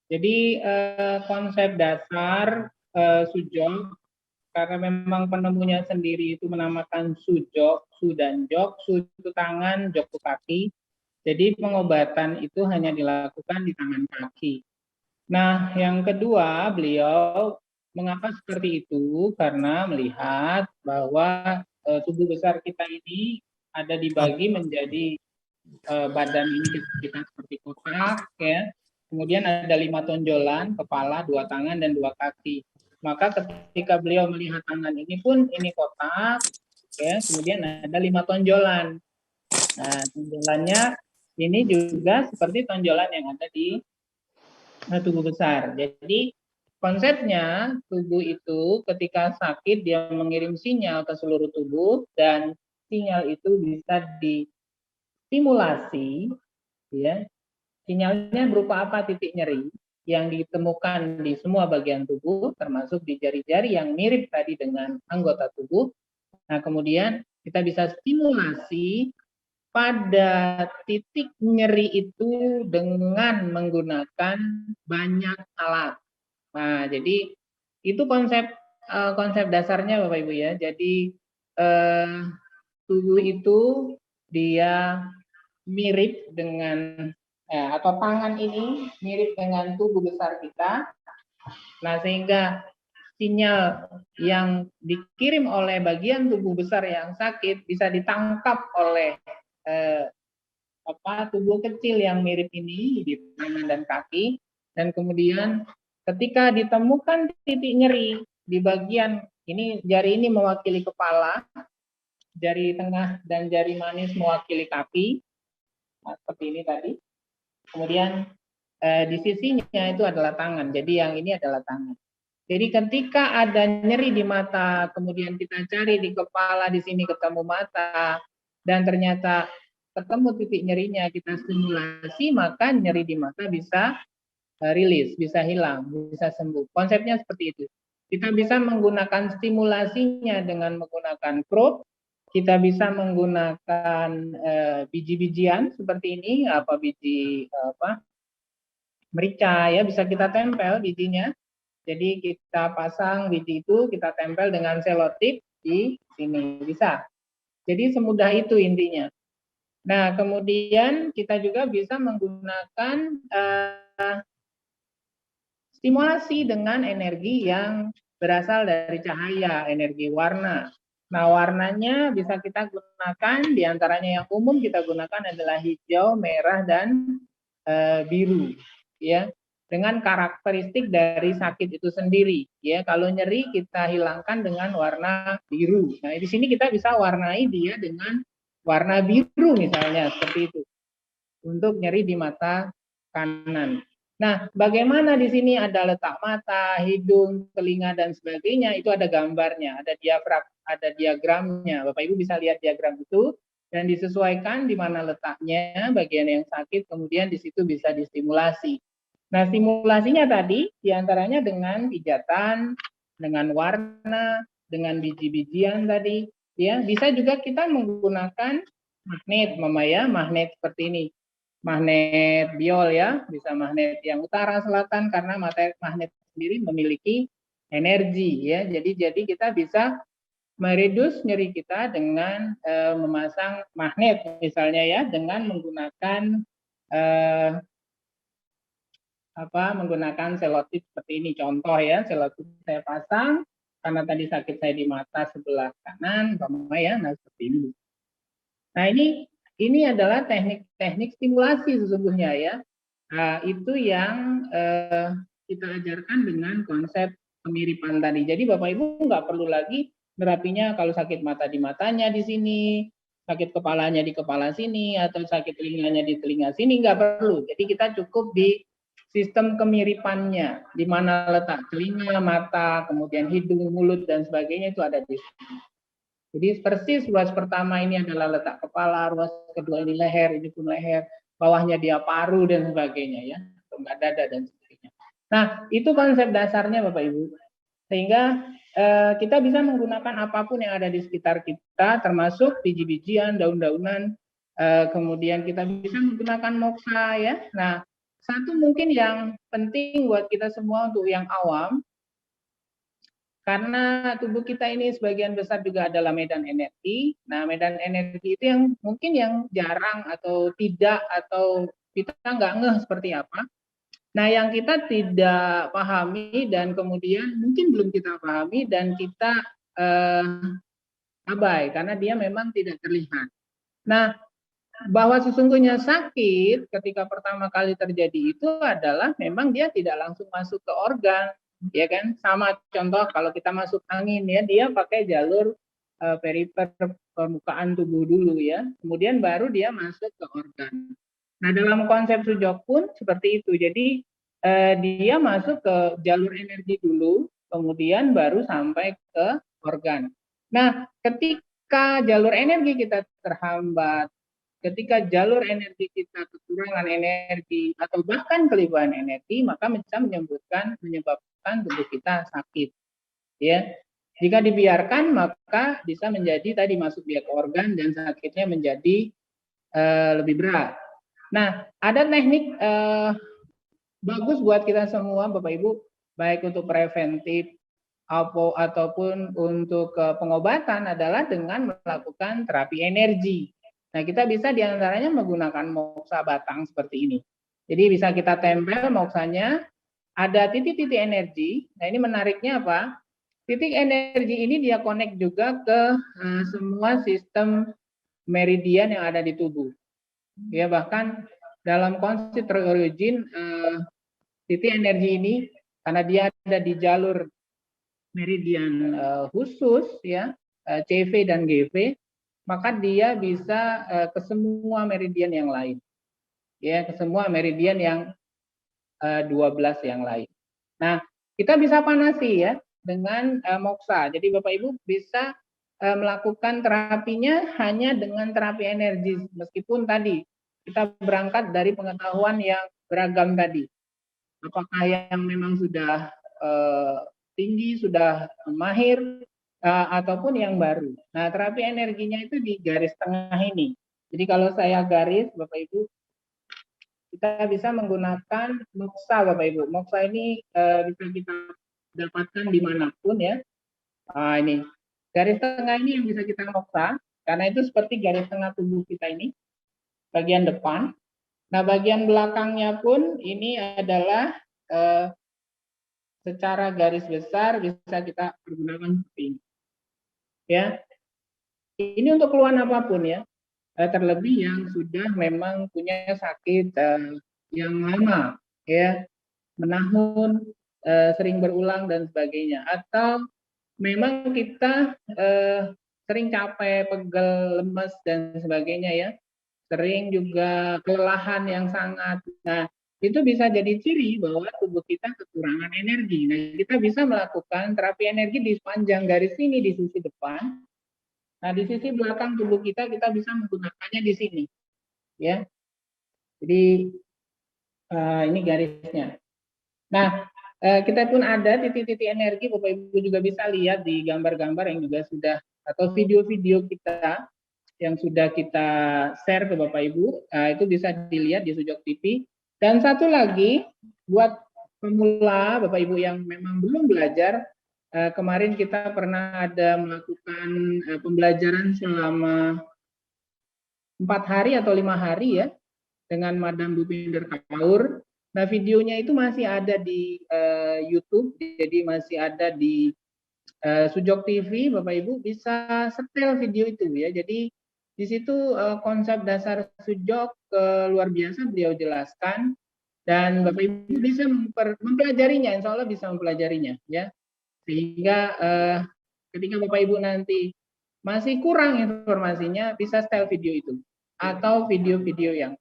Jadi konsep dasar sujok, karena memang penemunya sendiri itu menamakan sujok, su dan jok, su itu tangan, jok itu kaki. Jadi pengobatan itu hanya dilakukan di tangan kaki. Nah, yang kedua, beliau mengapa seperti itu? Karena melihat bahwa tubuh besar kita ini ada dibagi menjadi badan ini kita seperti kotak, ya. Kemudian ada 5 tonjolan, kepala, 2 tangan, dan 2 kaki. Maka ketika beliau melihat tangan ini pun, ini kotak, ya. Kemudian ada 5 tonjolan. Nah, tonjolannya ini juga seperti tonjolan yang ada di tubuh besar. Jadi konsepnya tubuh itu ketika sakit dia mengirim sinyal ke seluruh tubuh dan sinyal itu bisa distimulasi, ya. Sinyalnya berupa apa? Titik nyeri yang ditemukan di semua bagian tubuh, termasuk di jari-jari yang mirip tadi dengan anggota tubuh. Nah, kemudian kita bisa stimulasi pada titik nyeri itu dengan menggunakan banyak alat. Nah, jadi itu konsep dasarnya Bapak Ibu ya. Jadi tubuh itu dia mirip dengan atau tangan ini mirip dengan tubuh besar kita. Nah, sehingga sinyal yang dikirim oleh bagian tubuh besar yang sakit bisa ditangkap oleh tubuh kecil yang mirip ini di tangan dan kaki, dan kemudian ketika ditemukan titik nyeri di bagian ini, jari ini mewakili kepala, jari tengah dan jari manis mewakili kaki, nah, seperti ini tadi. Kemudian di sisinya itu adalah tangan, jadi yang ini adalah tangan. Jadi ketika ada nyeri di mata, kemudian kita cari di kepala, di sini ketemu mata, dan ternyata ketemu titik nyerinya, kita stimulasi, maka nyeri di mata bisa rilis, bisa hilang, bisa sembuh. Konsepnya seperti itu. Kita bisa menggunakan stimulasinya dengan menggunakan probe, kita bisa menggunakan biji-bijian seperti ini, biji merica ya, bisa kita tempel bijinya. Jadi kita pasang biji itu, kita tempel dengan selotip di sini, bisa. Jadi semudah itu intinya. Nah, kemudian kita juga bisa menggunakan stimulasi dengan energi yang berasal dari cahaya, energi warna. Nah, warnanya bisa kita gunakan, diantaranya yang umum kita gunakan adalah hijau, merah, dan biru. Ya, dengan karakteristik dari sakit itu sendiri. Ya, kalau nyeri kita hilangkan dengan warna biru. Nah, di sini kita bisa warnai dia dengan warna biru misalnya seperti itu untuk nyeri di mata kanan. Nah, bagaimana di sini ada letak mata, hidung, telinga dan sebagainya, itu ada gambarnya, ada diagramnya. Bapak Ibu bisa lihat diagram itu dan disesuaikan di mana letaknya, bagian yang sakit, kemudian di situ bisa distimulasi. Nah, stimulasinya tadi diantaranya dengan pijatan, dengan warna, dengan biji-bijian tadi, ya. Bisa juga kita menggunakan magnet, Mama ya, magnet seperti ini. Magnet biol ya, bisa magnet yang utara selatan karena magnet sendiri memiliki energi ya. Jadi kita bisa meredus nyeri kita dengan memasang magnet misalnya ya, dengan menggunakan menggunakan selotip seperti ini, contoh ya, selotip saya pasang karena tadi sakit saya di mata sebelah kanan, ya, nah seperti ini. Nah, ini adalah teknik-teknik stimulasi sesungguhnya ya. Nah, itu yang kita ajarkan dengan konsep kemiripan tadi. Jadi Bapak Ibu nggak perlu lagi nerapinya kalau sakit mata di matanya di sini, sakit kepalanya di kepala sini, atau sakit telinganya di telinga sini, nggak perlu. Jadi kita cukup di sistem kemiripannya, di mana letak telinga, mata, kemudian hidung, mulut, dan sebagainya itu ada di sini. Jadi persis ruas pertama ini adalah letak kepala, ruas kedua ini leher, ini pun leher, bawahnya dia paru dan sebagainya ya, rongga dada dan sebagainya. Nah, itu konsep dasarnya Bapak Ibu. Sehingga kita bisa menggunakan apapun yang ada di sekitar kita, termasuk biji-bijian, daun-daunan, kemudian kita bisa menggunakan moksa ya. Nah, satu mungkin yang penting buat kita semua untuk yang awam, karena tubuh kita ini sebagian besar juga adalah medan energi. Nah, medan energi itu yang mungkin yang jarang atau tidak, atau kita nggak ngeh seperti apa. Nah, yang kita tidak pahami dan kemudian mungkin belum kita pahami dan kita abai karena dia memang tidak terlihat. Nah, bahwa sesungguhnya sakit ketika pertama kali terjadi itu adalah memang dia tidak langsung masuk ke organ, ya kan? Sama contoh kalau kita masuk angin ya, dia pakai jalur perifer permukaan tubuh dulu ya, kemudian baru dia masuk ke organ. Nah, dalam konsep sujok pun seperti itu. Jadi dia masuk ke jalur energi dulu, kemudian baru sampai ke organ. Nah, ketika jalur energi kita terhambat, ketika jalur energi kita kekurangan energi atau bahkan kelebihan energi, maka bisa menyebabkan tubuh kita sakit. Ya, jika dibiarkan maka bisa menjadi tadi masuk dia ke organ dan sakitnya menjadi lebih berat. Nah, ada teknik bagus buat kita semua, Bapak Ibu, baik untuk preventif ataupun untuk pengobatan adalah dengan melakukan terapi energi. Nah, kita bisa diantaranya menggunakan moksa batang seperti ini. Jadi bisa kita tempel moksanya, ada titik-titik energi. Nah, ini menariknya apa? Titik energi ini dia connect juga ke semua sistem meridian yang ada di tubuh. Ya, bahkan dalam konsep Origin, titik energi ini karena dia ada di jalur meridian khusus ya, CV dan GV, maka dia bisa ke semua meridian yang lain. Ya, ke semua meridian yang 12 yang lain. Nah, kita bisa panasi ya dengan moksa. Jadi Bapak Ibu bisa melakukan terapinya hanya dengan terapi energi, meskipun tadi kita berangkat dari pengetahuan yang beragam tadi. Apakah yang memang sudah tinggi, sudah mahir, ataupun yang baru. Nah, terapi energinya itu di garis tengah ini. Jadi kalau saya garis, Bapak Ibu, kita bisa menggunakan moksa, Bapak Ibu. Moksa ini bisa kita dapatkan dimanapun ya. Nah, ini garis tengah ini yang bisa kita moksa, karena itu seperti garis tengah tubuh kita ini, bagian depan. Nah, bagian belakangnya pun ini adalah secara garis besar bisa kita pergunakan seperti ini. Ya, ini untuk keluhan apapun ya, terlebih yang sudah memang punya sakit yang lama, ya, menahun, sering berulang dan sebagainya, atau memang kita sering capek, pegel, lemes dan sebagainya ya, sering juga kelelahan yang sangat. Nah, itu bisa jadi ciri bahwa tubuh kita kekurangan energi. Nah, kita bisa melakukan terapi energi di sepanjang garis ini di sisi depan. Nah, di sisi belakang tubuh kita bisa menggunakannya di sini, ya. Jadi ini garisnya. Nah, kita pun ada titik-titik energi, Bapak Ibu juga bisa lihat di gambar-gambar yang juga sudah atau video-video kita yang sudah kita share ke Bapak Ibu, itu bisa dilihat di Sujok TV. Dan satu lagi, buat pemula Bapak Ibu yang memang belum belajar, kemarin kita pernah ada melakukan pembelajaran selama 4 hari atau 5 hari ya, dengan Madam Bupinder Kaur. Nah, videonya itu masih ada di YouTube, jadi masih ada di Sujok TV, Bapak Ibu bisa setel video itu ya. Jadi di situ konsep dasar sujok luar biasa beliau jelaskan, dan Bapak Ibu bisa mempelajarinya, insya Allah bisa mempelajarinya ya. Sehingga ketika Bapak Ibu nanti masih kurang informasinya, bisa setel video itu atau video-video yang